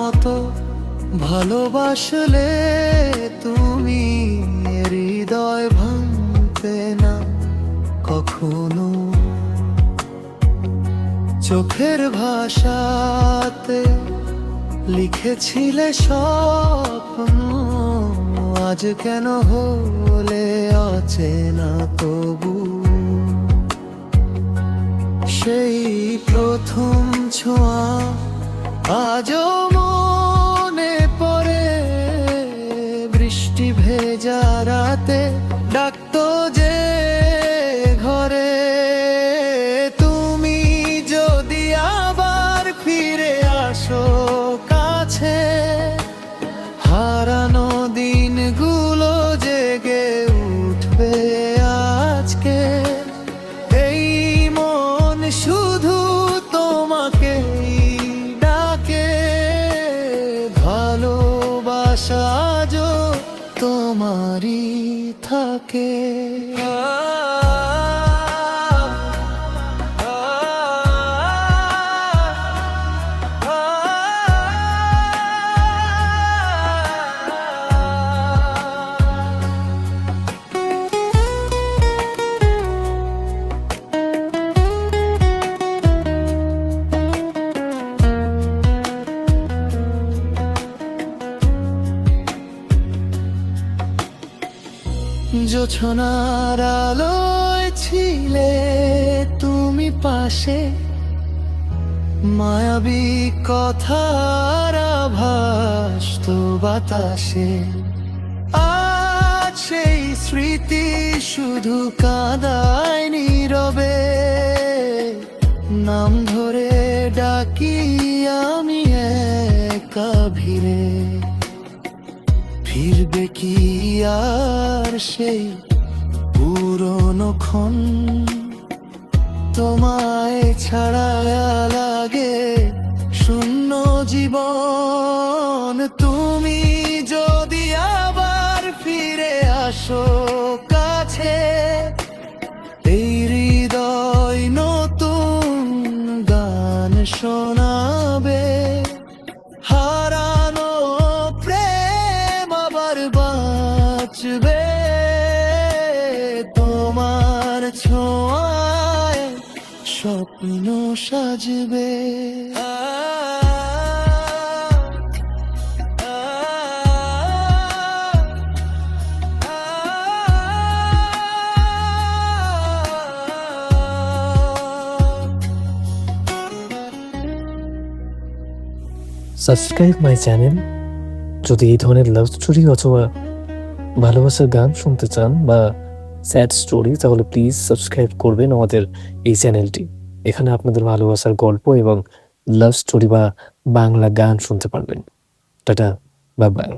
মতো ভালোবাসলে তুমি হৃদয় ভাঙতে না কখনো। চোখের ভাষাতে লিখেছিলে স্বপ্ন, আজ কেন হলে অচেনা তবু। সেই প্রথম ছোঁয়া আজও মনে পড়ে, বৃষ্টি ভেজা রাতে ডাকতো যে ঘরে। তুমি যদি আবার ফিরে আসো কাছে, হারানো দিনগুলো জেগে উঠবে আজকে। এই মন শুধু তোমাকেই ডাকে, ভালোবাসা আজও তোমারই থাকে। জোছনার আলোয় ছিলে তুমি পাশে, মায়াবী কথার আভাস তো বাতাসে। আজ সেই স্মৃতি শুধু কাঁদায় নীরবে, নাম ধরে ডাকি আমি একা ভিড়ে। ফিরবে কি আর সেই পুরনো ক্ষণ, তোমায় ছাড়া লাগে শূন্য জীবন। তুমি যদি আবার ফিরে আসো কাছে, এই হৃদয় নতুন গান শোনাবে। হারানো প্রেম আবার বাঁচবে, তোমার ছোঁয়ায় স্বপ্ন সাজবে। Subscribe my channel. যদি এই ধরনের লাভ স্টোরি অথবা ভালোবাসার গান শুনতে চান বা স্যাড স্টোরি, তাহলে প্লিজ সাবস্ক্রাইব করবেন আমাদের এই চ্যানেলটি। এখানে আপনাদের ভালোবাসার গল্প এবং লাভ স্টোরি বা বাংলা গান শুনতে পারবেন। Tata, bye bye.